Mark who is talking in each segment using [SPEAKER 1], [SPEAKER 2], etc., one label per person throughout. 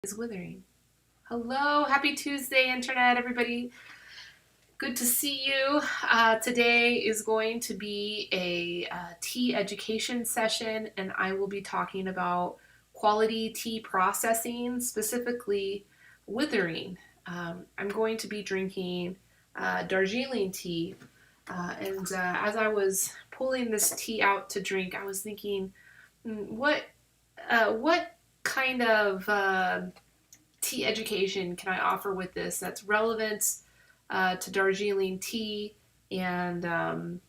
[SPEAKER 1] Is Withering. Hello, happy Tuesday, Internet, everybody. Good to see you. Today is going to be a tea education session, and I will be talking about quality tea processing, specifically withering. I'm going to be drinking Darjeeling tea, and as I was pulling this tea out to drink, I was thinking, what kind of tea education can I offer with this that's relevant to Darjeeling tea? And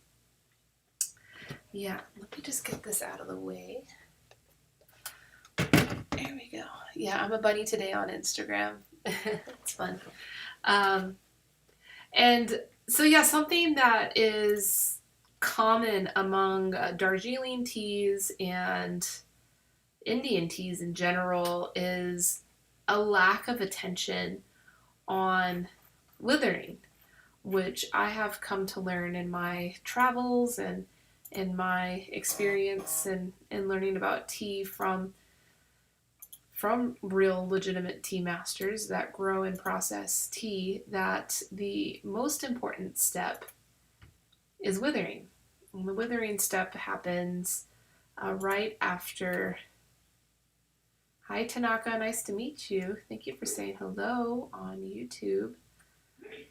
[SPEAKER 1] yeah, let me just get this out of the way. There we go. Yeah, I'm a bunny today on Instagram. It's fun. And so, yeah, something that is common among Darjeeling teas and Indian teas in general is a lack of attention on withering, which I have come to learn in my travels and in my experience and learning about tea from real legitimate tea masters that grow and process tea, that the most important step is withering. And the withering step happens right after. Hi Tanaka, nice to meet you. Thank you for saying hello on YouTube.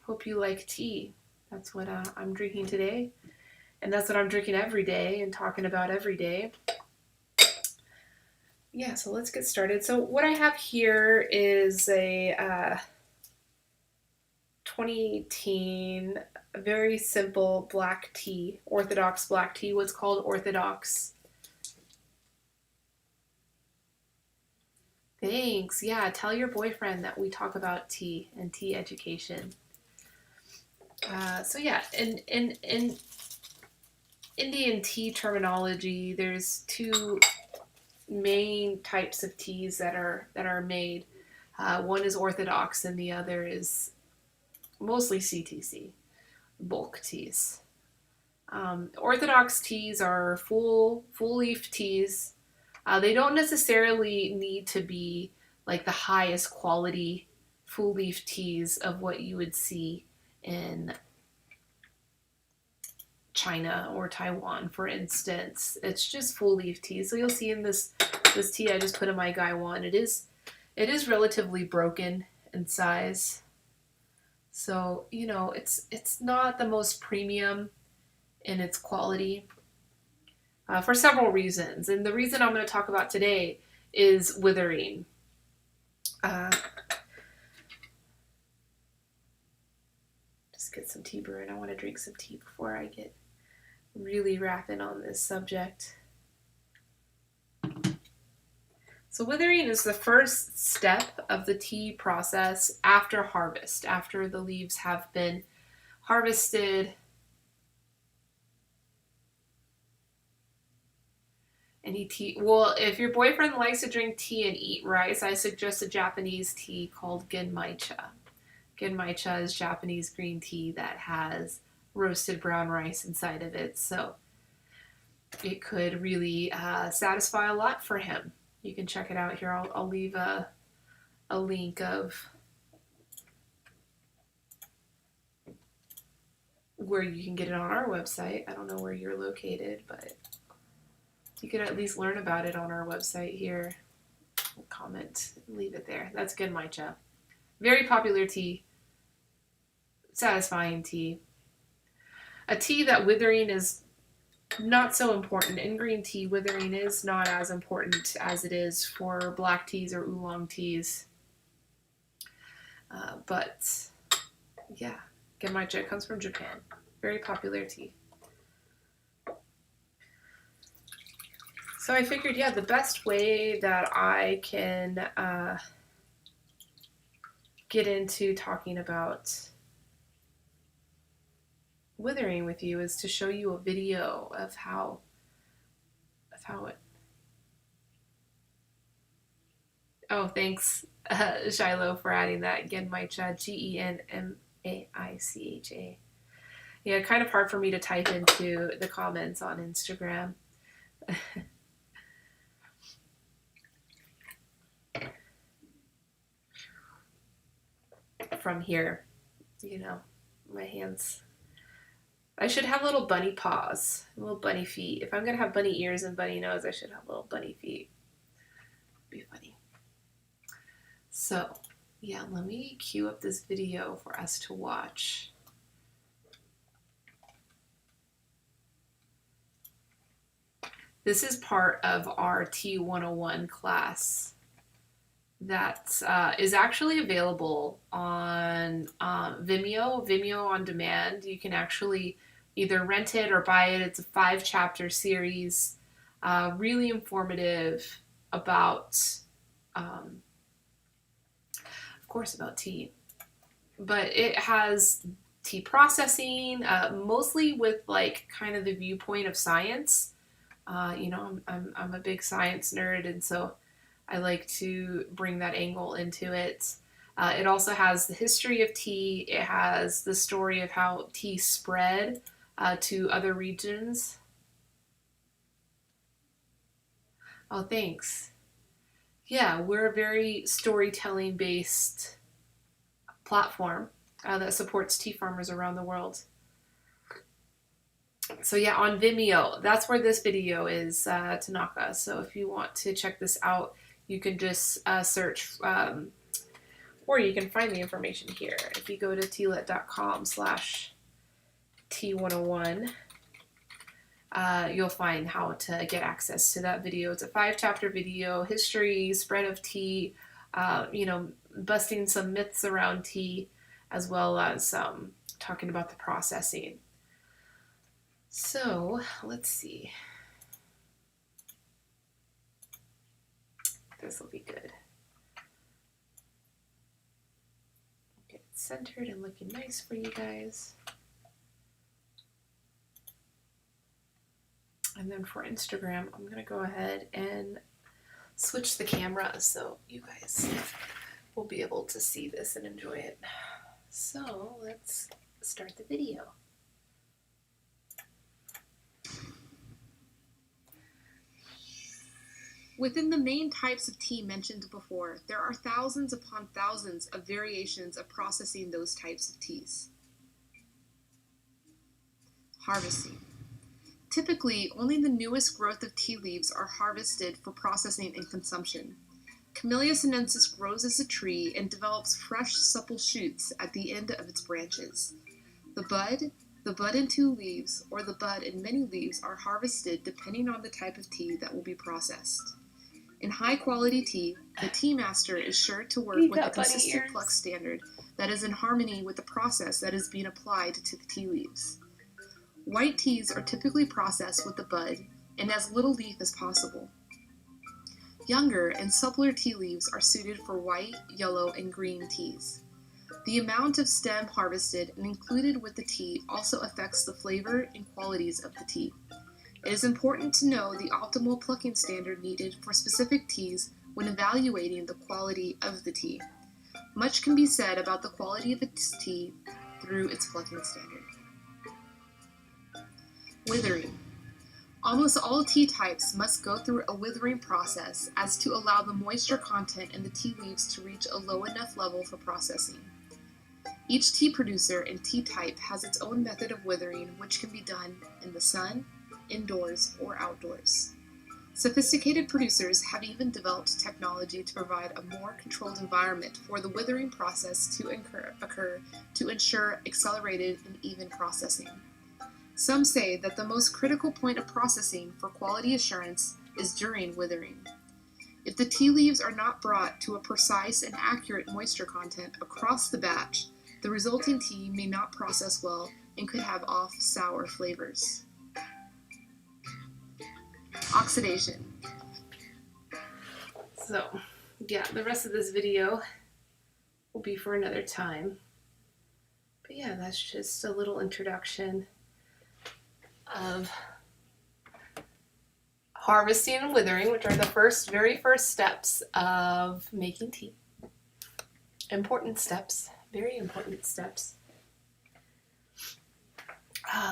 [SPEAKER 1] Hope you like tea. That's what I'm drinking today. And that's what I'm drinking every day and talking about every day. Yeah, so let's get started. So what I have here is a 2018 very simple black tea, Orthodox black tea. What's called Orthodox. Thanks. Yeah, tell your boyfriend that we talk about tea and tea education. So yeah, in Indian tea terminology, there's two main types of teas that are made. One is Orthodox, and the other is mostly CTC, bulk teas. Orthodox teas are full leaf teas. They don't necessarily need to be like the highest quality full leaf teas of what you would see in China or Taiwan, for instance. It's just full leaf tea. So you'll see in this tea I just put in my Gaiwan, it is relatively broken in size. So, you know, it's not the most premium in its quality for several reasons. And the reason I'm going to talk about today is withering. Just get some tea brewing. I want to drink some tea before I get really rapping on this subject. So withering is the first step of the tea process after harvest, after the leaves have been harvested. Well, if your boyfriend likes to drink tea and eat rice, I suggest a Japanese tea called genmaicha. Genmaicha is Japanese green tea that has roasted brown rice inside of it, so it could really satisfy a lot for him. You can check it out here. I'll leave a link of where you can get it on our website. I don't know where you're located, but you could at least learn about it on our website here. Comment, leave it there. That's genmaicha. Very popular tea. Satisfying tea. A tea that withering is not so important. In green tea, withering is not as important as it is for black teas or oolong teas. But yeah, genmaicha comes from Japan. Very popular tea. So I figured, yeah, the best way that I can get into talking about withering with you is to show you a video of how it. Oh, thanks, Shiloh, for adding that. Genmaicha, Genmaicha. Yeah, kind of hard for me to type into the comments on Instagram. from here. You know, my hands. I should have little bunny paws, little bunny feet. If I'm gonna have bunny ears and bunny nose, I should have little bunny feet. Be funny. So, yeah, let me queue up this video for us to watch. This is part of our T101 class that is actually available on Vimeo on demand. You can actually either rent it or buy it. It's a 5-chapter series, really informative about, of course, about tea. But it has tea processing, mostly with like kind of the viewpoint of science. You know, I'm a big science nerd, and so I like to bring that angle into it. It also has the history of tea. It has the story of how tea spread to other regions. Oh, thanks. Yeah, we're a very storytelling based platform that supports tea farmers around the world. So yeah, on Vimeo, that's where this video is, Tanaka. So if you want to check this out, you can just search, or you can find the information here. If you go to tealet.com/T101, you'll find how to get access to that video. It's a 5-chapter video, history, spread of tea, you know, busting some myths around tea, as well as talking about the processing. So let's see. This will be good. Get it centered and looking nice for you guys. And then for Instagram, I'm going to go ahead and switch the camera so you guys will be able to see this and enjoy it. So let's start the video.
[SPEAKER 2] Within the main types of tea mentioned before, there are thousands upon thousands of variations of processing those types of teas. Harvesting. Typically, only the newest growth of tea leaves are harvested for processing and consumption. Camellia sinensis grows as a tree and develops fresh, supple shoots at the end of its branches. The bud and 2 leaves, or the bud and many leaves are harvested depending on the type of tea that will be processed. In high-quality tea, the tea master is sure to work with a consistent pluck standard that is in harmony with the process that is being applied to the tea leaves. White teas are typically processed with the bud and as little leaf as possible. Younger and suppler tea leaves are suited for white, yellow, and green teas. The amount of stem harvested and included with the tea also affects the flavor and qualities of the tea. It is important to know the optimal plucking standard needed for specific teas when evaluating the quality of the tea. Much can be said about the quality of a tea through its plucking standard. Withering. Almost all tea types must go through a withering process as to allow the moisture content in the tea leaves to reach a low enough level for processing. Each tea producer and tea type has its own method of withering, which can be done in the sun, indoors, or outdoors. Sophisticated producers have even developed technology to provide a more controlled environment for the withering process to occur to ensure accelerated and even processing. Some say that the most critical point of processing for quality assurance is during withering. If the tea leaves are not brought to a precise and accurate moisture content across the batch, the resulting tea may not process well and could have off sour flavors. Oxidation.
[SPEAKER 1] So, yeah, the rest of this video will be for another time. But yeah, that's just a little introduction of harvesting and withering, which are the very first steps of making tea. Important steps, very important steps.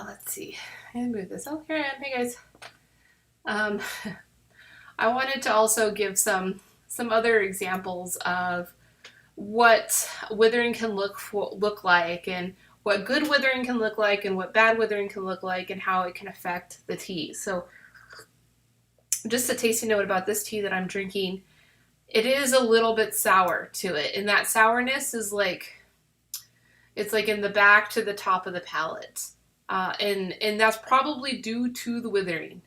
[SPEAKER 1] Let's see. I'm gonna move this. Oh, here I am. Hey guys. I wanted to also give some other examples of what withering can look like, and what good withering can look like, and what bad withering can look like, and how it can affect the tea. So just a tasting note about this tea that I'm drinking. It is a little bit sour to it, and that sourness is like, it's like in the back to the top of the palate, and that's probably due to the withering.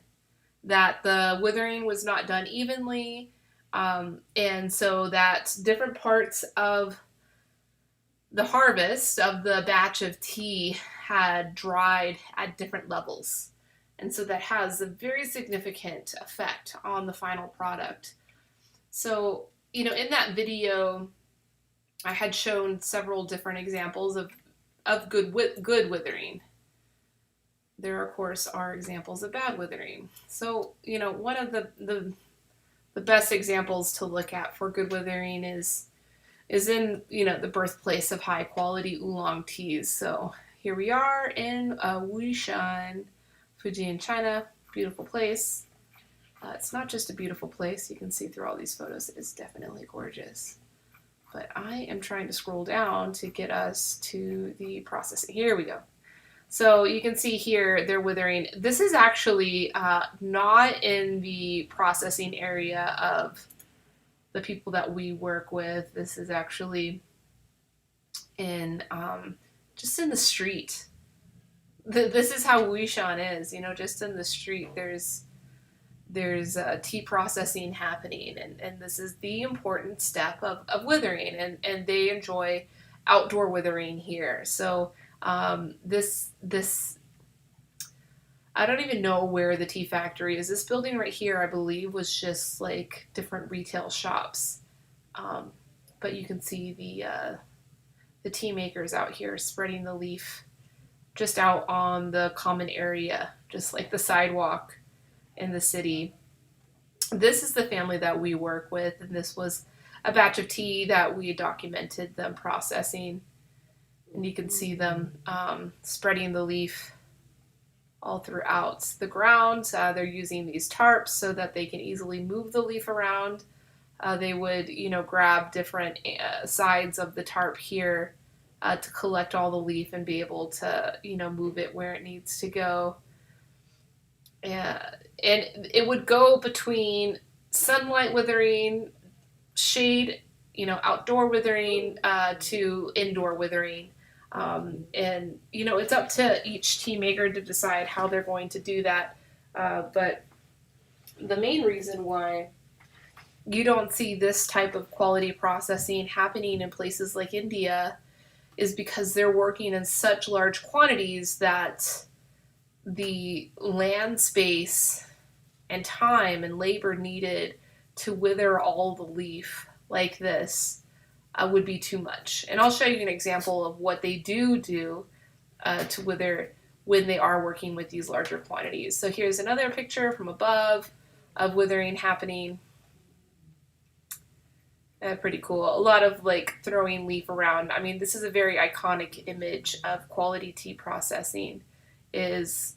[SPEAKER 1] That the withering was not done evenly, and so that different parts of the harvest of the batch of tea had dried at different levels. And so that has a very significant effect on the final product. So, in that video, I had shown several different examples of good withering. There, of course, are examples of bad withering. So, one of the best examples to look at for good withering is in, the birthplace of high quality oolong teas. So here we are in Wushan, Fujian, China. Beautiful place. It's not just a beautiful place. You can see through all these photos. It's definitely gorgeous. But I am trying to scroll down to get us to the processing. Here we go. So you can see here they're withering. This is actually not in the processing area of the people that we work with. This is actually in just in the street. This is how Wushan is, just in the street. There's tea processing happening, and this is the important step of withering, and they enjoy outdoor withering here. So this I don't even know where the tea factory is. This building right here, I believe, was just like different retail shops. But you can see the tea makers out here spreading the leaf just out on the common area, just like the sidewalk in the city. This is the family that we work with, and this was a batch of tea that we documented them processing. And you can see them spreading the leaf all throughout the ground. They're using these tarps so that they can easily move the leaf around. They would, grab different sides of the tarp here to collect all the leaf and be able to, move it where it needs to go. And it would go between sunlight withering, shade, outdoor withering, to indoor withering. And it's up to each tea maker to decide how they're going to do that. But the main reason why you don't see this type of quality processing happening in places like India is because they're working in such large quantities that the land space and time and labor needed to wither all the leaf like this would be too much. And I'll show you an example of what they do to wither when they are working with these larger quantities. So here's another picture from above of withering happening. Pretty cool. A lot of throwing leaf around. I mean, this is a very iconic image of quality tea processing, is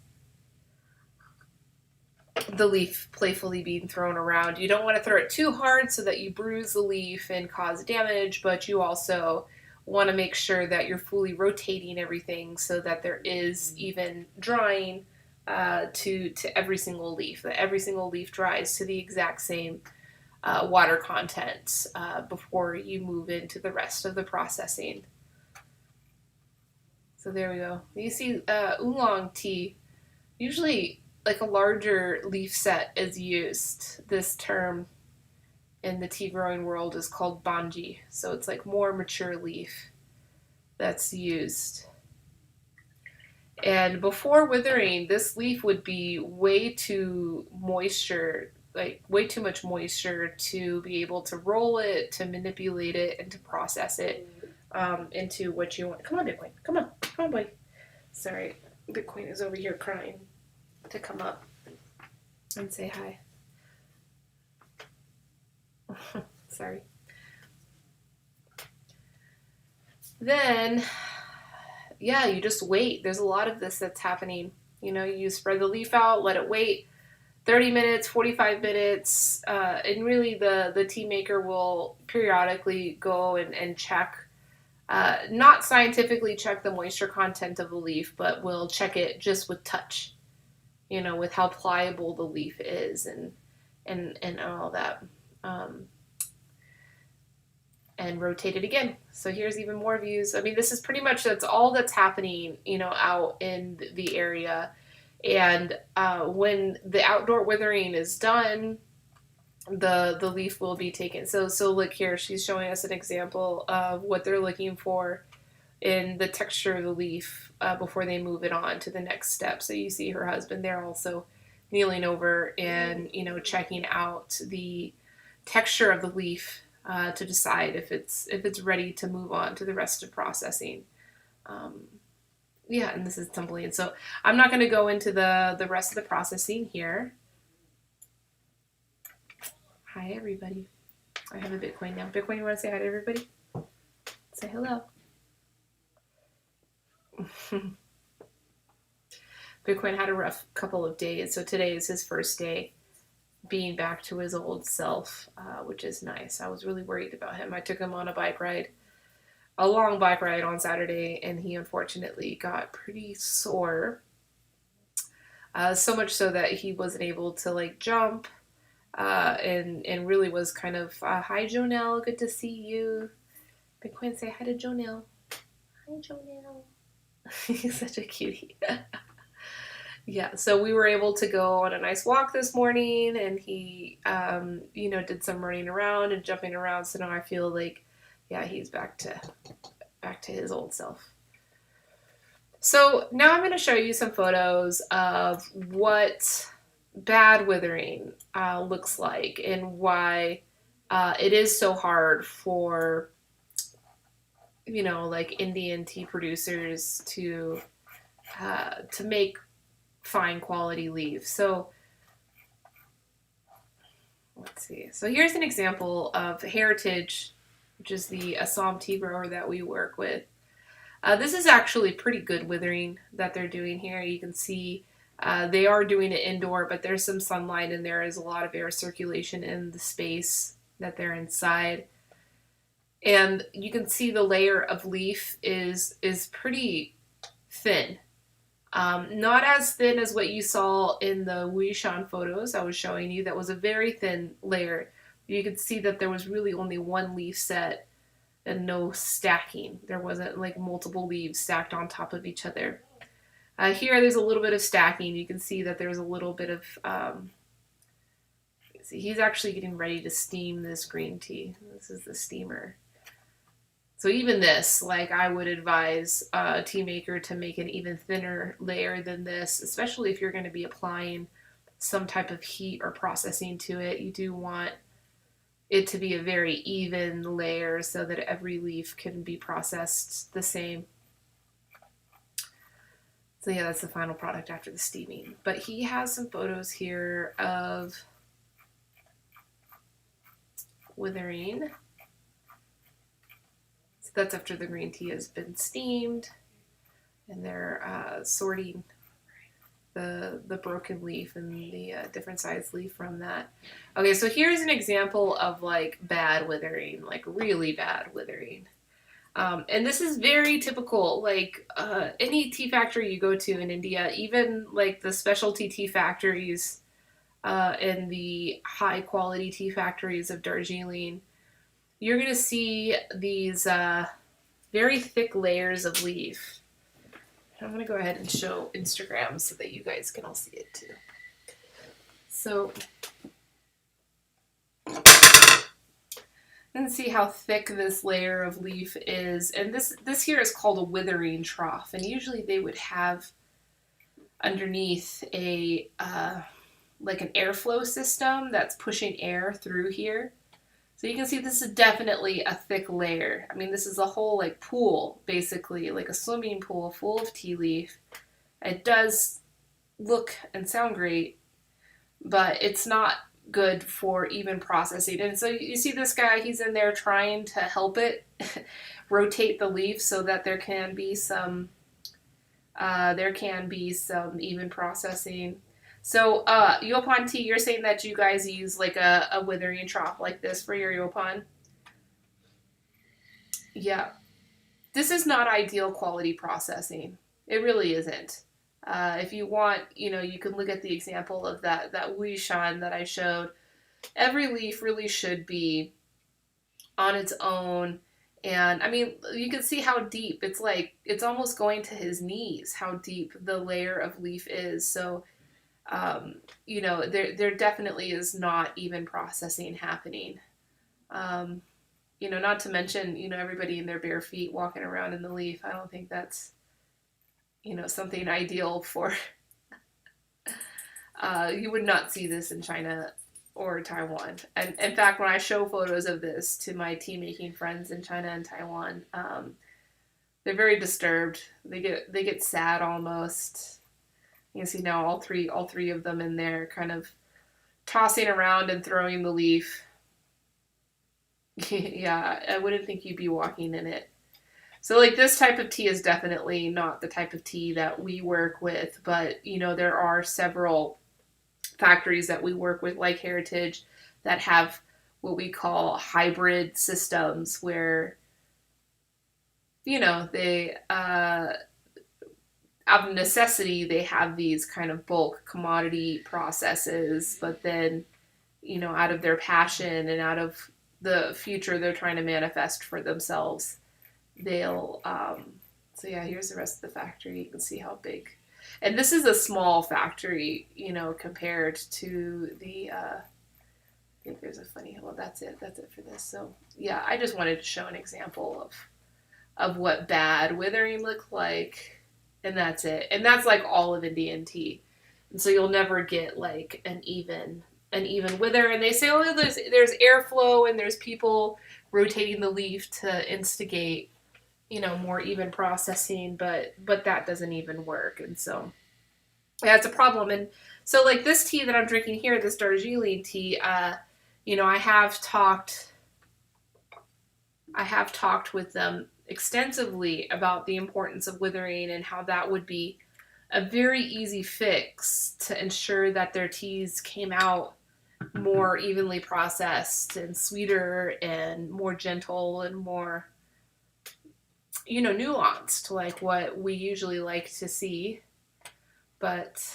[SPEAKER 1] the leaf playfully being thrown around. You don't want to throw it too hard so that you bruise the leaf and cause damage, but you also want to make sure that you're fully rotating everything so that there is even drying to every single leaf, that every single leaf dries to the exact same water content before you move into the rest of the processing. So there we go. You see oolong tea, usually a larger leaf set is used. This term in the tea growing world is called banji. So it's more mature leaf that's used. And before withering, this leaf would be way too moisture, way too much moisture to be able to roll it, to manipulate it, and to process it into what you want. Come on, Bitcoin. Come on, boy. Sorry, Bitcoin is over here crying to come up and say hi. Sorry. Then, you just wait. There's a lot of this that's happening. You spread the leaf out, let it wait. 30 minutes, 45 minutes, and really the tea maker will periodically go and check, not scientifically check the moisture content of the leaf, but will check it just with touch, with how pliable the leaf is and all that. Um, and rotate it again. So here's even more views. I mean, this is pretty much, that's all that's happening, out in the area. And when the outdoor withering is done, the leaf will be taken. So look here, she's showing us an example of what they're looking for in the texture of the leaf before they move it on to the next step. So you see her husband there also kneeling over and checking out the texture of the leaf to decide if it's ready to move on to the rest of processing. And this is tumbling. So I'm not going to go into the rest of the processing here. Hi, everybody. I have a Bitcoin now. Bitcoin, you want to say hi to everybody? Say hello. Bitcoin had a rough couple of days, so today is his first day being back to his old self, which is nice. I was really worried about him. I took him on a long bike ride on Saturday, and he unfortunately got pretty sore. So much so that he wasn't able to jump, and really was kind of, hi Jonelle, good to see you. Bitcoin, say hi to Jonelle. Hi Jonelle. He's such a cutie. Yeah, so we were able to go on a nice walk this morning, and he, did some running around and jumping around. So now I feel like, yeah, he's back to his old self. So now I'm going to show you some photos of what bad withering looks like and why it is so hard for, Indian tea producers to make fine quality leaves. So let's see. So here's an example of Heritage, which is the Assam tea grower that we work with. This is actually pretty good withering that they're doing here. You can see they are doing it indoor, but there's some sunlight and there is a lot of air circulation in the space that they're inside. And you can see the layer of leaf is pretty thin. Not as thin as what you saw in the Wuishan photos I was showing you. That was a very thin layer. You could see that there was really only one leaf set and no stacking. There wasn't multiple leaves stacked on top of each other. Here there's a little bit of stacking. You can see that there's a little bit of, he's actually getting ready to steam this green tea. This is the steamer. So even this, I would advise a tea maker to make an even thinner layer than this, especially if you're going to be applying some type of heat or processing to it. You do want it to be a very even layer so that every leaf can be processed the same. So yeah, that's the final product after the steaming. But he has some photos here of withering. That's after the green tea has been steamed, and they're sorting the broken leaf and the different size leaf from that. Okay, so here's an example of bad withering, really bad withering. And this is very typical, any tea factory you go to in India, even the specialty tea factories and the high quality tea factories of Darjeeling, you're going to see these very thick layers of leaf. I'm going to go ahead and show Instagram so that you guys can all see it too. So, and see how thick this layer of leaf is. And this here is called a withering trough. And usually they would have underneath a an airflow system that's pushing air through here. So you can see this is definitely a thick layer. I mean, this is a whole pool, basically, a swimming pool full of tea leaf. It does look and sound great, but it's not good for even processing. And so you see this guy, he's in there trying to help it rotate the leaf so that there can be some even processing. So, Yopan tea, you're saying that you guys use like a withering trough like this for your Yopan? Yeah. This is not ideal quality processing. It really isn't. If you want, you can look at the example of that Wuishan that I showed. Every leaf really should be on its own. And I mean, you can see how deep it's like, it's almost going to his knees, how deep the layer of leaf is. So, there definitely is not even processing happening. Um, not to mention, everybody in their bare feet walking around in the leaf. I don't think that's, something ideal for, you would not see this in China or Taiwan. And in fact, when I show photos of this to my tea making friends in China and Taiwan, they're very disturbed. They get sad almost. You can see now all three of them in there kind of tossing around and throwing the leaf. Yeah, I wouldn't think you'd be walking in it. So like this type of tea is definitely not the type of tea that we work with, but there are several factories that we work with like Heritage that have what we call hybrid systems where they out of necessity they have these kind of bulk commodity processes, but then out of their passion and out of the future they're trying to manifest for themselves, they'll so yeah, here's the rest of the factory. You can see how big, and this is a small factory compared to the I think there's a funny, well, that's it for this. So yeah, I just wanted to show an example of what bad withering looked like, and that's it. And that's like all of Indian tea. And so you'll never get like an even wither. And they say, oh, there's airflow and there's people rotating the leaf to instigate, more even processing, but that doesn't even work. And so yeah, it's a problem. And so like this tea that I'm drinking here, this Darjeeling tea, I have talked with them extensively about the importance of withering and how that would be a very easy fix to ensure that their teas came out more evenly processed and sweeter and more gentle and more nuanced, like what we usually like to see. But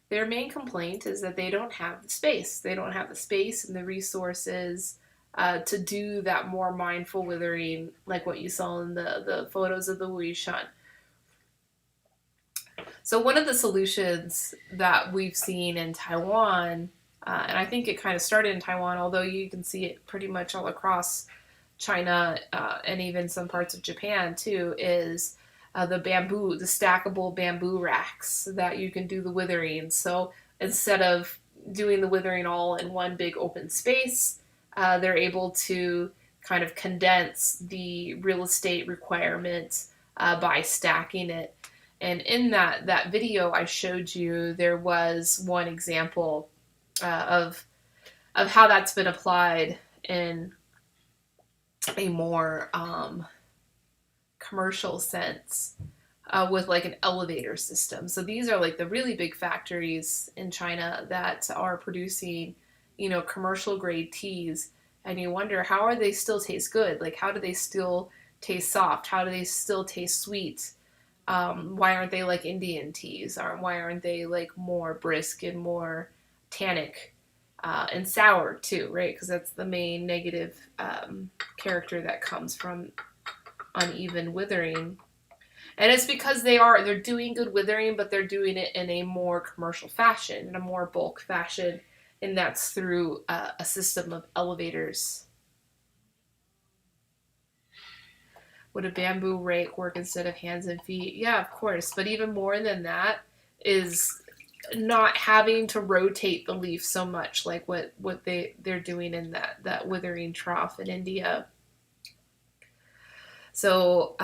[SPEAKER 1] their main complaint is that they don't have the space. They don't have the space and the resources to do that more mindful withering, like what you saw in the photos of the Wuishan. So one of the solutions that we've seen in Taiwan, and I think it kind of started in Taiwan, although you can see it pretty much all across China and even some parts of Japan too, is the stackable bamboo racks that you can do the withering. So instead of doing the withering all in one big open space, they're able to kind of condense the real estate requirements by stacking it. And in that video I showed you, there was one example of how that's been applied in a more commercial sense with like an elevator system. So these are like the really big factories in China that are producing, commercial grade teas. And you wonder, how are they still taste good? Like, how do they still taste soft? How do they still taste sweet? Why aren't they like Indian teas? Why aren't they like more brisk and more tannic and sour too, right? Because that's the main negative character that comes from uneven withering. And it's because they're doing good withering, but they're doing it in a more commercial fashion, in a more bulk fashion, and that's through a system of elevators. Would a bamboo rake work instead of hands and feet? Yeah, of course. But even more than that is not having to rotate the leaf so much, like what they're doing in that withering trough in India. So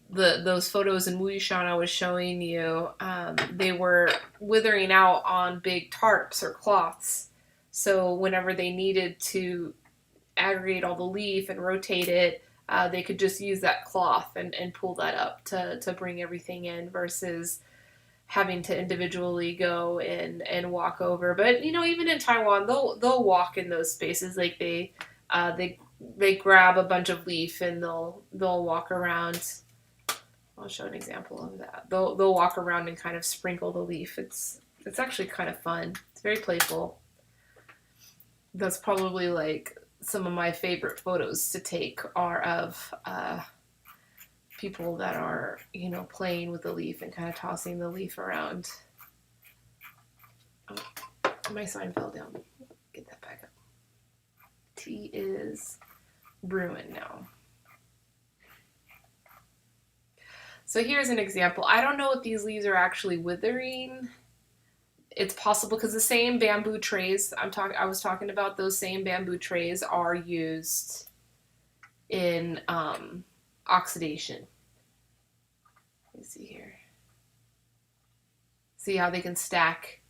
[SPEAKER 1] those photos in Wuishan I was showing you, they were withering out on big tarps or cloths. So whenever they needed to aggregate all the leaf and rotate it, they could just use that cloth and pull that up to bring everything in, versus having to individually go and walk over. But even in Taiwan, they'll walk in those spaces. Like they grab a bunch of leaf and they'll walk around. I'll show an example of that. They'll walk around and kind of sprinkle the leaf. It's actually kind of fun. It's very playful. That's probably like some of my favorite photos to take are of people that are, playing with the leaf and kind of tossing the leaf around. Oh, my sign fell down. Get that back up. Tea is brewing now. So here's an example. I don't know if these leaves are actually withering. It's possible because the same bamboo trays I was talking about, those same bamboo trays are used in oxidation. Let me see here. See how they can stack?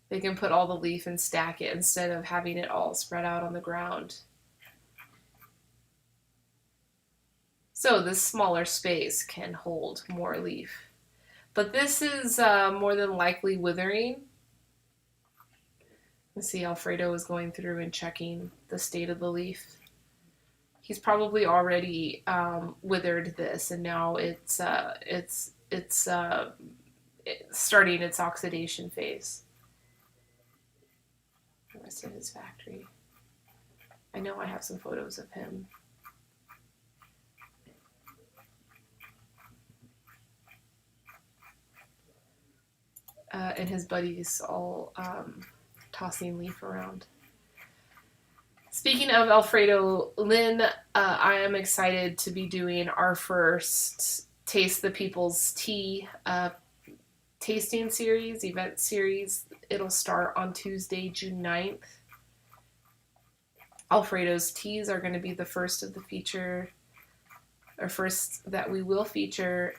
[SPEAKER 1] They can put all the leaf and stack it instead of having it all spread out on the ground. So this smaller space can hold more leaf. But this is more than likely withering. Let's see, Alfredo is going through and checking the state of the leaf. He's probably already withered this, and now it's starting its oxidation phase. The rest of his factory. I know I have some photos of him. And his buddies all tossing leaf around. Speaking of Alfredo, Lynn, I am excited to be doing our first Taste the People's Tea tasting series, event series. It'll start on Tuesday, June 9th. Alfredo's teas are going to be the first of the feature, or first that we will feature.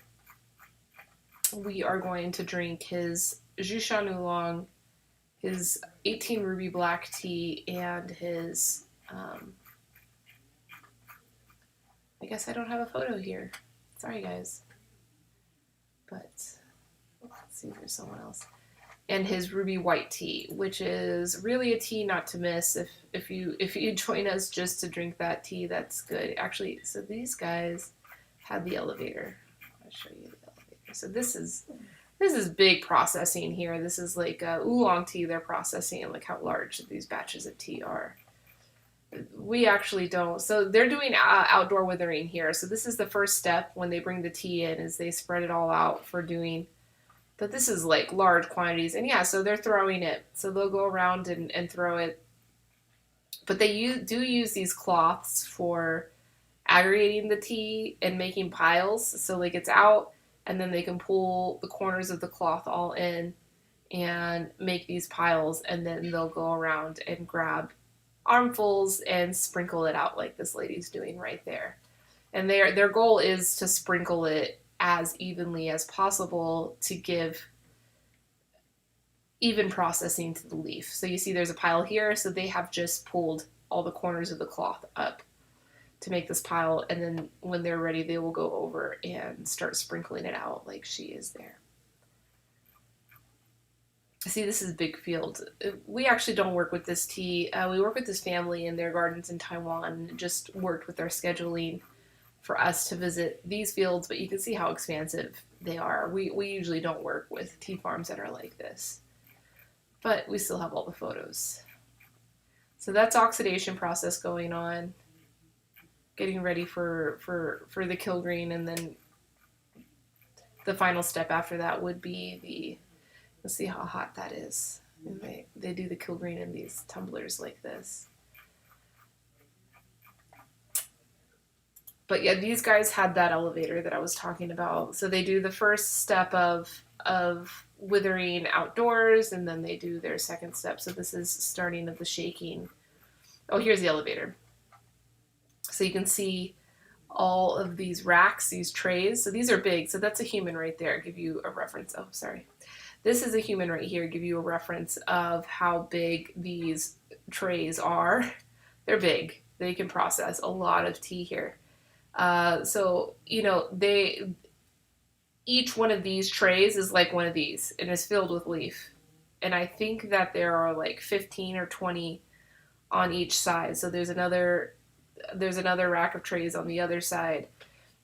[SPEAKER 1] We are going to drink his Jushan Oolong, his 18 Ruby Black Tea, and his, I guess I don't have a photo here. Sorry, guys. But let's see if there's someone else. And his Ruby White Tea, which is really a tea not to miss. If you join us just to drink that tea, that's good. Actually, so these guys had the elevator. I'll show you the elevator. So this is big processing here. This is like oolong tea they're processing, and look how large these batches of tea are. We actually don't. So they're doing outdoor withering here. So this is the first step when they bring the tea in, is they spread it all out for doing. But this is like large quantities. And yeah, so they're throwing it. So they'll go around and throw it. But they do use these cloths for aggregating the tea and making piles. So like it's out, and then they can pull the corners of the cloth all in and make these piles, and then they'll go around and grab armfuls and sprinkle it out like this lady's doing right there. And their goal is to sprinkle it as evenly as possible to give even processing to the leaf. So you see there's a pile here, so they have just pulled all the corners of the cloth up to make this pile, and then when they're ready, they will go over and start sprinkling it out like she is there. See, this is big field. We actually don't work with this tea. We work with this family in their gardens in Taiwan. Just worked with our scheduling for us to visit these fields, but you can see how expansive they are. We usually don't work with tea farms that are like this, but we still have all the photos. So that's oxidation process going on, getting ready for the Kilgreen, and then the final step after that would be the, let's see how hot that is. And they do the Kilgreen in these tumblers like this. But yeah, these guys had that elevator that I was talking about. So they do the first step of withering outdoors, and then they do their second step. So this is starting of the shaking. Oh, here's the elevator. So you can see all of these racks, these trays. So these are big. So that's a human right there. Give you a reference. Oh, sorry. This is a human right here. Give you a reference of how big these trays are. They're big. They can process a lot of tea here. So, each one of these trays is like one of these and is filled with leaf. And I think that there are like 15 or 20 on each side. So there's another rack of trays on the other side.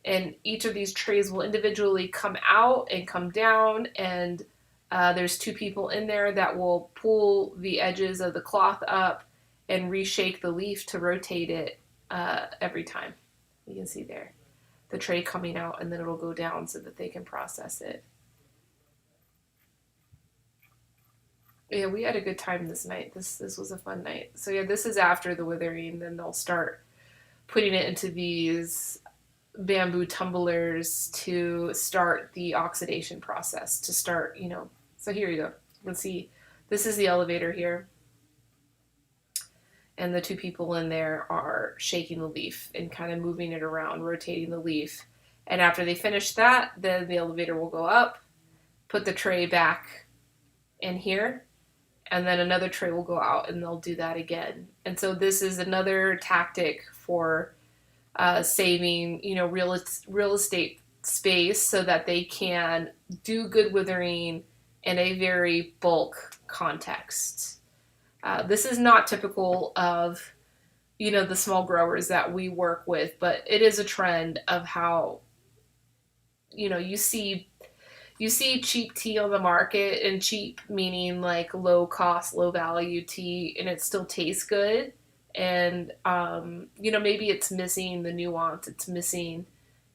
[SPEAKER 1] And each of these trays will individually come out and come down, and there's two people in there that will pull the edges of the cloth up and reshake the leaf to rotate it every time. You can see there the tray coming out, and then it'll go down so that they can process it. Yeah, we had a good time this night. This was a fun night. So yeah, this is after the withering. Then they'll start putting it into these bamboo tumblers to start the oxidation process. To start, So here you go. You can see this is the elevator here, and the two people in there are shaking the leaf and kind of moving it around, rotating the leaf. And after they finish that, then the elevator will go up, put the tray back in here, and then another tray will go out, and they'll do that again. And so this is another tactic for saving, real estate space so that they can do good withering in a very bulk context. This is not typical of, the small growers that we work with, but it is a trend of how, you see cheap tea on the market, and cheap meaning like low cost, low value tea, and it still tastes good. And, maybe it's missing the nuance. It's missing,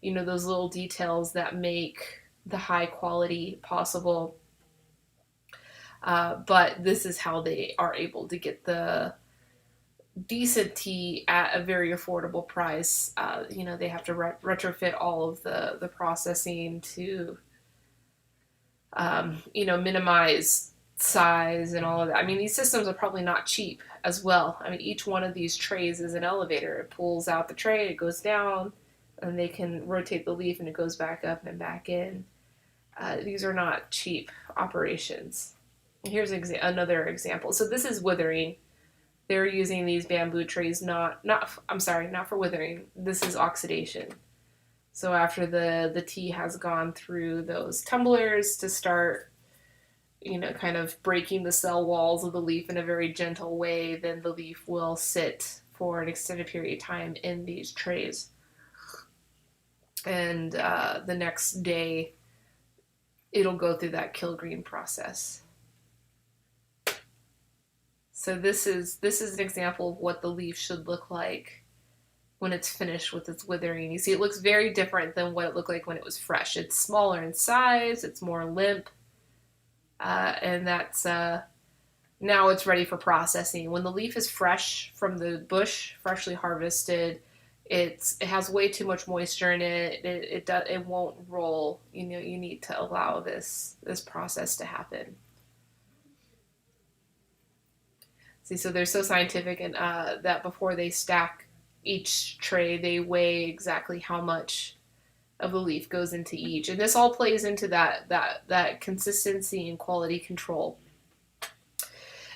[SPEAKER 1] those little details that make the high quality possible. But this is how they are able to get the decent tea at a very affordable price. They have to retrofit all of the processing to, minimize size and all of that. I mean, these systems are probably not cheap as well. I mean, each one of these trays is an elevator. It pulls out the tray, it goes down, and they can rotate the leaf, and it goes back up and back in. These are not cheap operations. Here's another example. So this is withering. They're using these bamboo trays, not for withering. This is oxidation. So after the tea has gone through those tumblers to start, kind of breaking the cell walls of the leaf in a very gentle way, then the leaf will sit for an extended period of time in these trays. And the next day, it'll go through that kill-green process. So this is an example of what the leaf should look like when it's finished with its withering. You see, it looks very different than what it looked like when it was fresh. It's smaller in size, it's more limp, and that's now it's ready for processing. When the leaf is fresh from the bush, freshly harvested, it has way too much moisture in it. It won't roll. You need to allow this process to happen. See, so they're so scientific, and that before they stack each tray, they weigh exactly how much of the leaf goes into each. And this all plays into that consistency and quality control.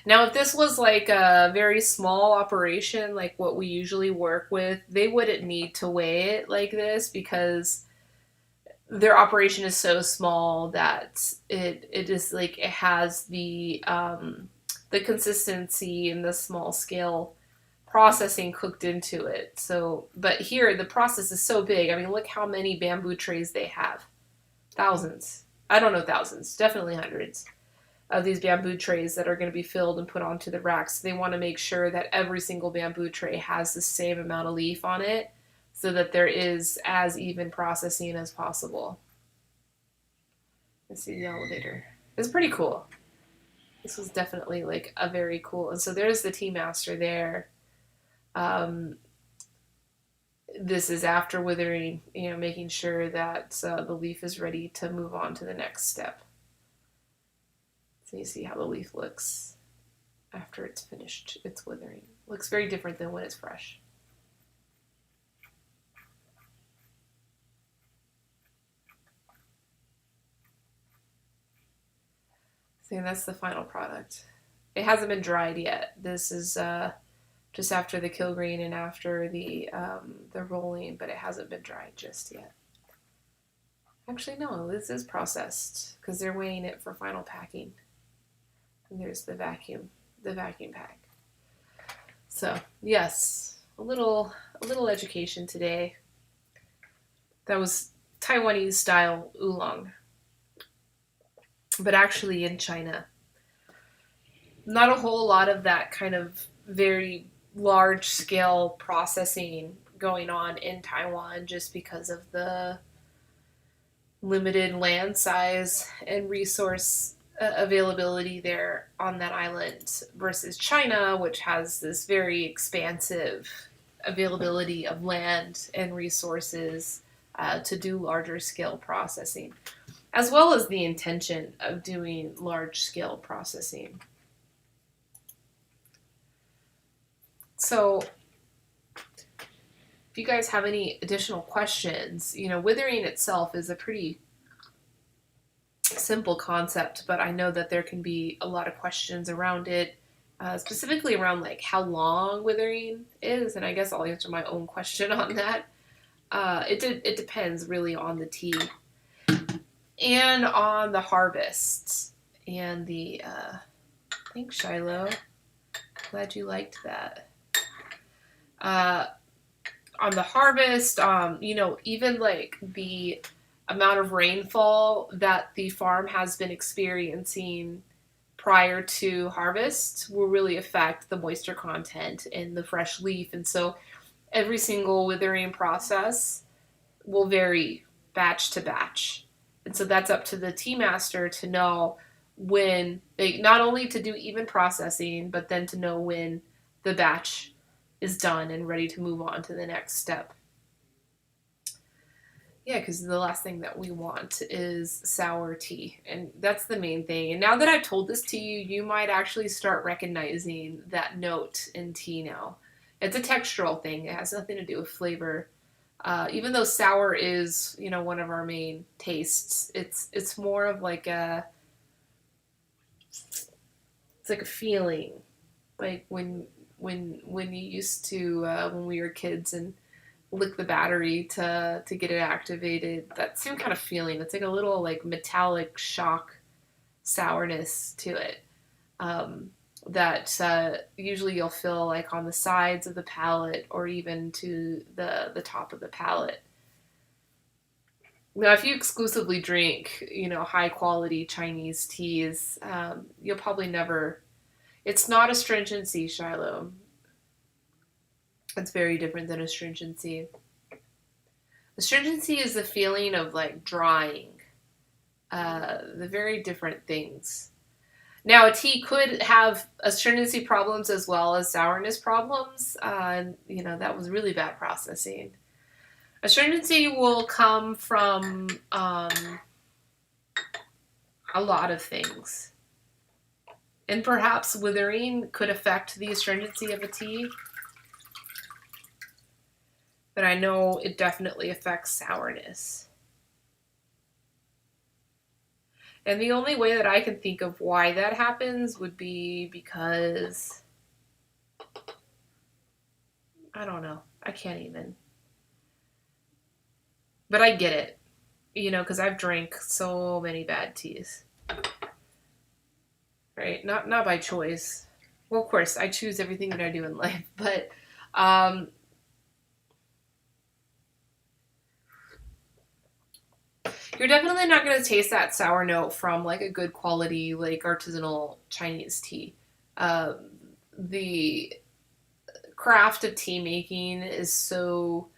[SPEAKER 1] Now, if this was like a very small operation, like what we usually work with, they wouldn't need to weigh it like this, because their operation is so small that it is like it has the consistency and the small scale processing cooked into it. So, but here the process is so big. I mean, look how many bamboo trays they have. Thousands. I don't know, thousands, definitely hundreds of these bamboo trays that are going to be filled and put onto the racks. They want to make sure that every single bamboo tray has the same amount of leaf on it, so that there is as even processing as possible. Let's see the elevator. It's pretty cool. This was definitely like a very cool. And so there's the tea master there. This is after withering, making sure that the leaf is ready to move on to the next step. So you see how the leaf looks after it's finished its withering. Looks very different than when it's fresh. So that's the final product. It hasn't been dried yet. This is just after the kill green and after the rolling, but it hasn't been dried just yet. Actually, no, this is processed because they're weighing it for final packing. And there's the vacuum pack. So yes, a little education today. That was Taiwanese style oolong, but actually in China. Not a whole lot of that kind of very large scale processing going on in Taiwan just because of the limited land size and resource availability there on that island versus China, which has this very expansive availability of land and resources to do larger scale processing, as well as the intention of doing large scale processing. So, if you guys have any additional questions, withering itself is a pretty simple concept, but I know that there can be a lot of questions around it, specifically around like how long withering is, and I guess I'll answer my own question on that. It depends really on the tea and on the harvest and the. Thanks, Shiloh. Glad you liked that. On the harvest, even like the amount of rainfall that the farm has been experiencing prior to harvest will really affect the moisture content in the fresh leaf. And so every single withering process will vary batch to batch. And so that's up to the tea master to know when they not only to do even processing, but then to know when the batch is done and ready to move on to the next step. Yeah, because the last thing that we want is sour tea. And that's the main thing. And now that I've told this to you, you might actually start recognizing that note in tea now. It's a textural thing. It has nothing to do with flavor. Even though sour is, one of our main tastes, it's more of like it's like a feeling. Like when you used to, when we were kids and lick the battery to get it activated, that same kind of feeling. It's like a little like metallic shock sourness to it, that usually you'll feel like on the sides of the palate or even to the top of the palate. Now, if you exclusively drink, high quality Chinese teas, you'll probably never. It's not astringency, Shiloh. It's very different than astringency. Astringency is the feeling of like drying. The very different things. Now, a tea could have astringency problems as well as sourness problems. That was really bad processing. Astringency will come from a lot of things. And perhaps withering could affect the astringency of a tea. But I know it definitely affects sourness. And the only way that I can think of why that happens would be because, I don't know. I can't even. But I get it, because I've drank so many bad teas. Right? Not by choice. Well, of course, I choose everything that I do in life, but you're definitely not going to taste that sour note from like a good quality, like artisanal Chinese tea. The craft of tea making is so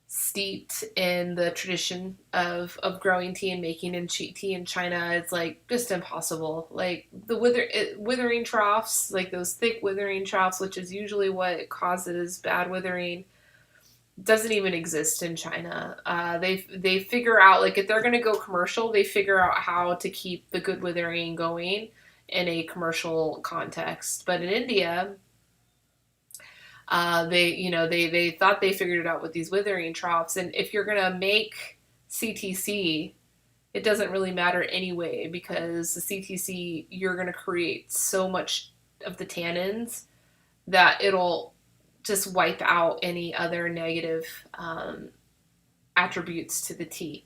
[SPEAKER 1] steeped in the tradition of growing tea and making and sheet tea in China. It's like just impossible. Like the withering troughs, like those thick withering troughs, which is usually what causes bad withering, doesn't even exist in China. They figure out, like, if they're going to go commercial, they figure out how to keep the good withering going in a commercial context. But in India, they thought they figured it out with these withering troughs. And if you're going to make CTC, it doesn't really matter anyway, because the CTC, you're going to create so much of the tannins that it'll just wipe out any other negative attributes to the tea.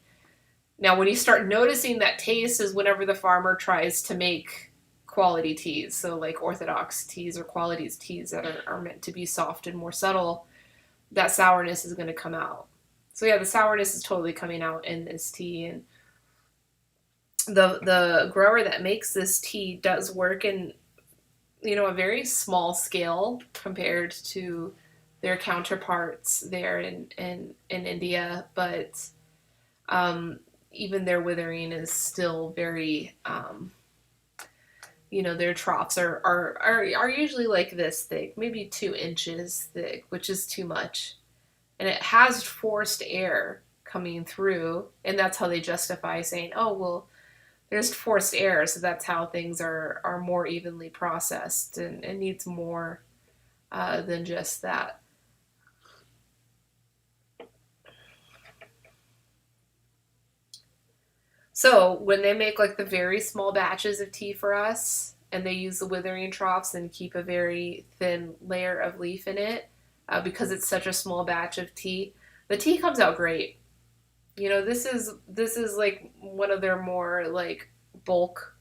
[SPEAKER 1] Now, when you start noticing that taste is whenever the farmer tries to make quality teas, so like orthodox teas or quality teas that are meant to be soft and more subtle, that sourness is going to come out. So yeah, the sourness is totally coming out in this tea, and the grower that makes this tea does work in a very small scale compared to their counterparts there in India, but even their withering is still very their troughs are usually like this thick, maybe 2 inches thick, which is too much. And it has forced air coming through, and that's how they justify saying, oh, well, there's forced air, so that's how things are more evenly processed, and it needs more than just that. So when they make like the very small batches of tea for us, and they use the withering troughs and keep a very thin layer of leaf in it, because it's such a small batch of tea, the tea comes out great. This is like one of their more like bulk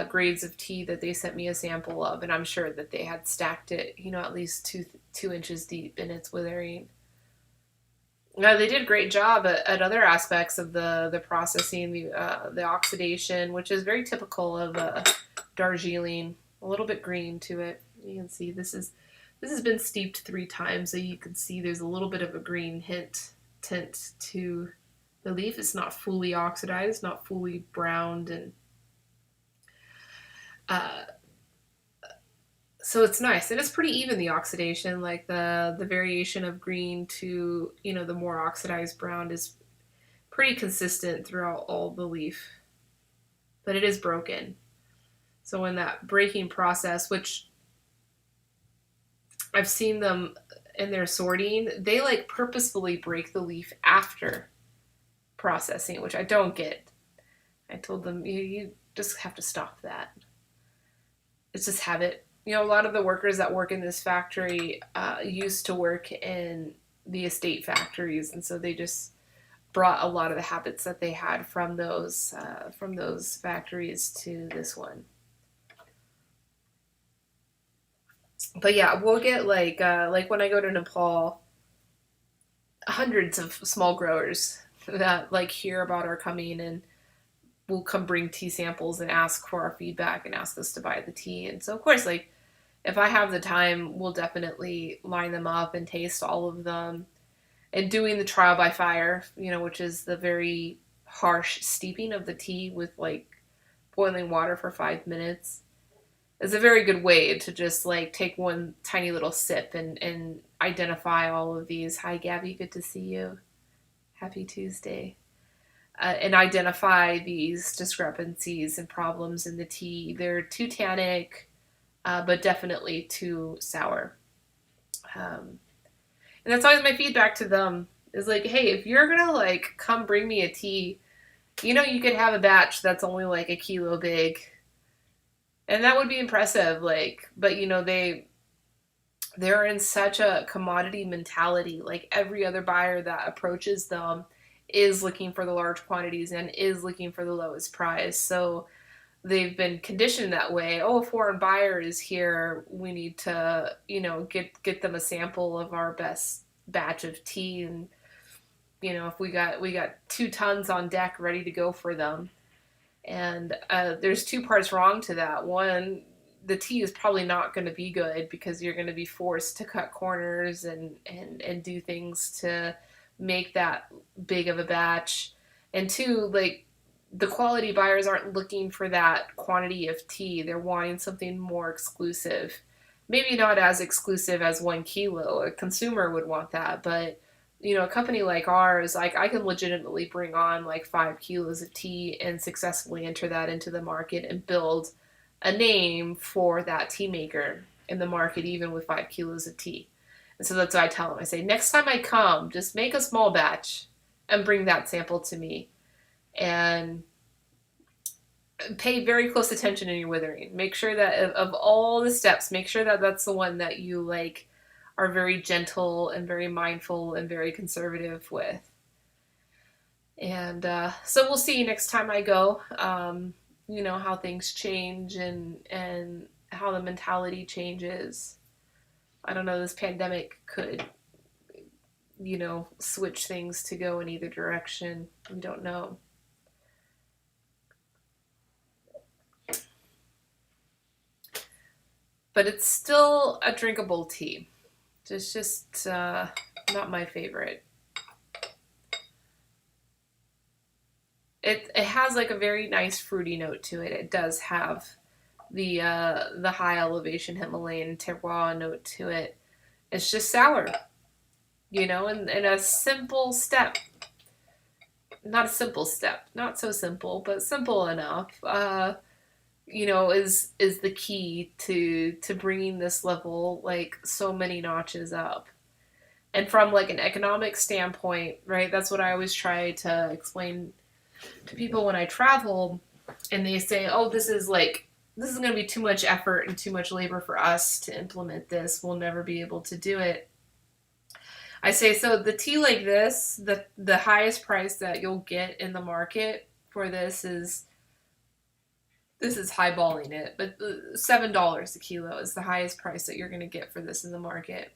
[SPEAKER 1] grades of tea that they sent me a sample of, and I'm sure that they had stacked it, at least 2 inches deep in its withering. No, they did a great job at other aspects of the processing, the oxidation, which is very typical of Darjeeling. A little bit green to it. You can see this has been steeped 3 times, so you can see there's a little bit of a green tint to the leaf. It's not fully oxidized, not fully browned, and uh, so it's nice, and it's pretty even, the oxidation. Like the variation of green to the more oxidized brown is pretty consistent throughout all the leaf, but it is broken. So in that breaking process, which I've seen them in their sorting, they like purposefully break the leaf after processing, which I don't get. I told them, you just have to stop that. It's just habit. A lot of the workers that work in this factory used to work in the estate factories, and so they just brought a lot of the habits that they had from those factories to this one. But yeah, we'll get like when I go to Nepal, hundreds of small growers that like hear about our coming and will come bring tea samples and ask for our feedback and ask us to buy the tea. And so of course, like, if I have the time, we'll definitely line them up and taste all of them. And doing the trial by fire, which is the very harsh steeping of the tea with like boiling water for 5 minutes, is a very good way to just like take one tiny little sip and identify all of these. Hi, Gabby, good to see you. Happy Tuesday. And identify these discrepancies and problems in the tea. They're too tannic, but definitely too sour. And that's always my feedback to them, is like, hey, if you're gonna like come bring me a tea, you could have a batch that's only like a kilo big, and that would be impressive. Like, but they're in such a commodity mentality. Like, every other buyer that approaches them is looking for the large quantities and is looking for the lowest price. So they've been conditioned that way. Oh, a foreign buyer is here, we need to, get them a sample of our best batch of tea, and if we got 2 tons on deck ready to go for them. And there's 2 parts wrong to that. One, the tea is probably not going to be good because you're going to be forced to cut corners and do things to make that big of a batch. And 2, like, the quality buyers aren't looking for that quantity of tea. They're wanting something more exclusive. Maybe not as exclusive as 1 kilo. A consumer would want that, but a company like ours, like, I can legitimately bring on like 5 kilos of tea and successfully enter that into the market and build a name for that tea maker in the market, even with 5 kilos of tea. And so that's what I tell them. I say, next time I come, just make a small batch and bring that sample to me. And pay very close attention in your withering. Make sure that of all the steps, make sure that that's the one that you like are very gentle and very mindful and very conservative with. And so we'll see next time I go, how things change and how the mentality changes. I don't know, this pandemic could, switch things to go in either direction. We don't know. But it's still a drinkable tea. It's just not my favorite. It has like a very nice fruity note to it. It does have the high elevation Himalayan terroir note to it. It's just sour, and a simple step. Not a simple step, not so simple, but simple enough. Is the key to bringing this level like so many notches up. And from like an economic standpoint, right? That's what I always try to explain to people when I travel, and they say, "Oh, this is going to be too much effort and too much labor for us to implement this. We'll never be able to do it." I say, so the tea like this, the highest price that you'll get in the market for this is highballing it, but $7 a kilo is the highest price that you're going to get for this in the market.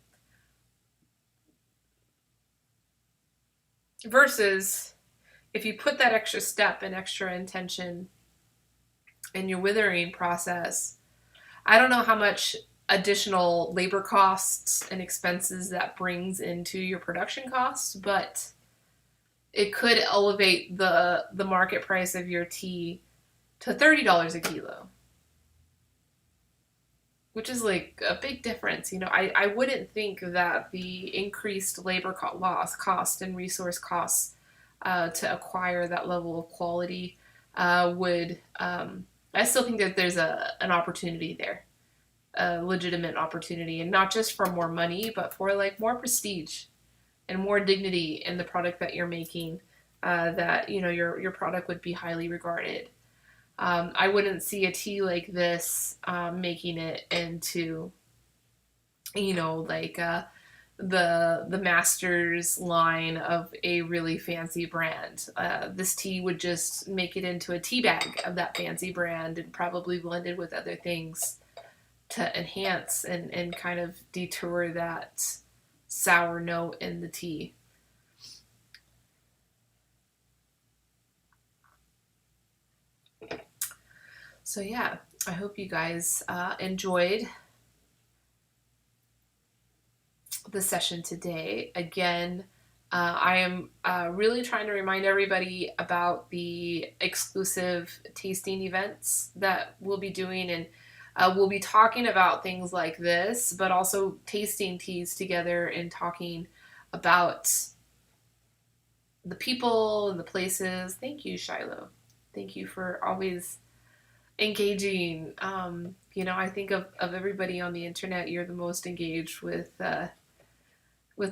[SPEAKER 1] Versus if you put that extra step and extra intention in your withering process, I don't know how much additional labor costs and expenses that brings into your production costs, but it could elevate the market price of your tea to $30 a kilo, which is like a big difference. I wouldn't think that the increased labor cost and resource costs to acquire that level of quality would. I still think that there's an opportunity there, a legitimate opportunity, and not just for more money, but for like more prestige and more dignity in the product that you're making. That your product would be highly regarded. I wouldn't see a tea like this making it into, like the master's line of a really fancy brand. This tea would just make it into a tea bag of that fancy brand and probably blended with other things to enhance and kind of detour that sour note in the tea. So yeah, I hope you guys enjoyed the session today. Again, I am really trying to remind everybody about the exclusive tasting events that we'll be doing, and we'll be talking about things like this, but also tasting teas together and talking about the people and the places. Thank you, Shiloh. Thank you for always engaging. I think of everybody on the internet, you're the most engaged with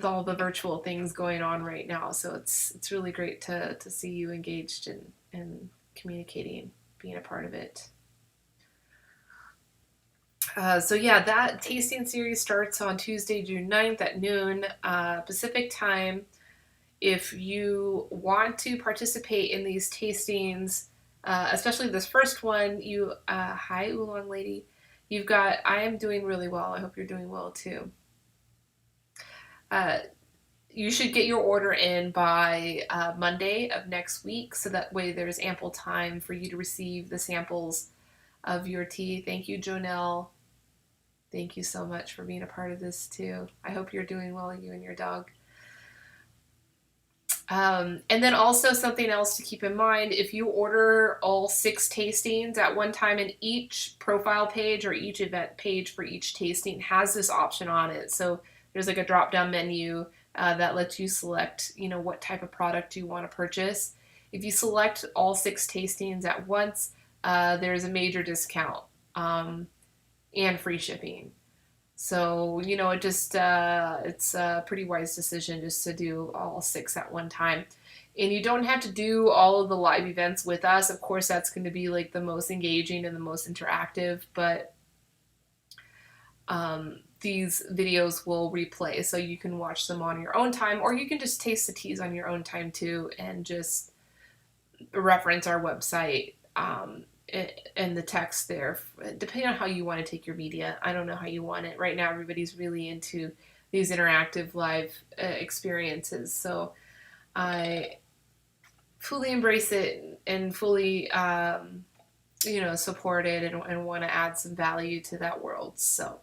[SPEAKER 1] all the virtual things going on right now. So it's really great to see you engaged and communicating, being a part of it. So yeah, that tasting series starts on Tuesday, June 9th at noon Pacific time. If you want to participate in these tastings, especially this first one, hi Oolong Lady, I am doing really well. I hope you're doing well too. You should get your order in by Monday of next week, so that way there's ample time for you to receive the samples of your tea. Thank you, Jonelle. Thank you so much for being a part of this too. I hope you're doing well, you and your dog. And then also something else to keep in mind, if you order all 6 tastings at one time, and each profile page or each event page for each tasting has this option on it. So there's like a drop-down menu that lets you select, what type of product you want to purchase. If you select all 6 tastings at once, there's a major discount and free shipping. So, it's a pretty wise decision just to do all 6 at one time. And you don't have to do all of the live events with us. Of course, that's going to be like the most engaging and the most interactive, but these videos will replay, so you can watch them on your own time, or you can just taste the teas on your own time too, and just reference our website and the text there, depending on how you want to take your media. I don't know how you want it. Right now, everybody's really into these interactive live experiences. So I fully embrace it and fully, support it and want to add some value to that world. So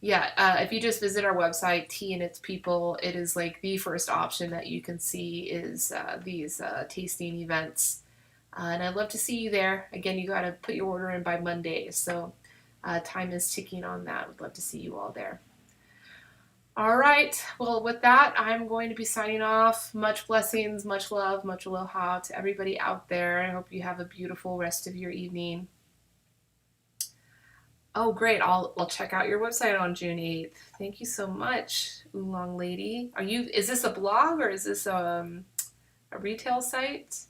[SPEAKER 1] yeah, if you just visit our website, Tea and Its People, it is like the first option that you can see is these tasting events. And I'd love to see you there. Again, you got to put your order in by Monday, so time is ticking on that. Would love to see you all there. All right. Well, with that, I'm going to be signing off. Much blessings, much love, much aloha to everybody out there. I hope you have a beautiful rest of your evening. Oh, great. I'll check out your website on June 8th. Thank you so much, Oolong Lady. Is this a blog or is this a retail site?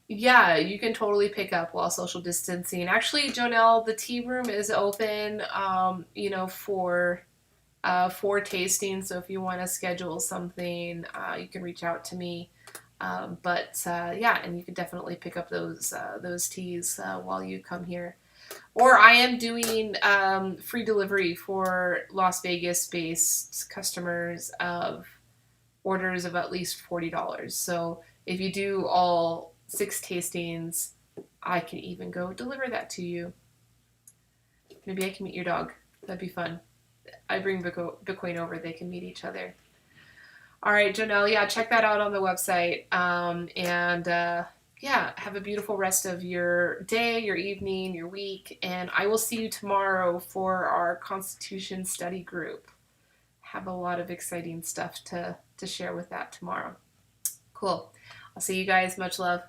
[SPEAKER 1] Yeah, you can totally pick up while social distancing. Actually, Jonelle, the tea room is open, for tasting. So if you want to schedule something, you can reach out to me. Yeah, and you can definitely pick up those teas while you come here. Or I am doing free delivery for Las Vegas-based customers of orders of at least $40. So if you do all 6 tastings, I can even go deliver that to you. Maybe I can meet your dog. That'd be fun. I bring Bitcoin over. They can meet each other. All right, Janelle. Yeah, check that out on the website. Yeah, have a beautiful rest of your day, your evening, your week. And I will see you tomorrow for our Constitution study group. Have a lot of exciting stuff to share with that tomorrow. Cool. I'll see you guys. Much love.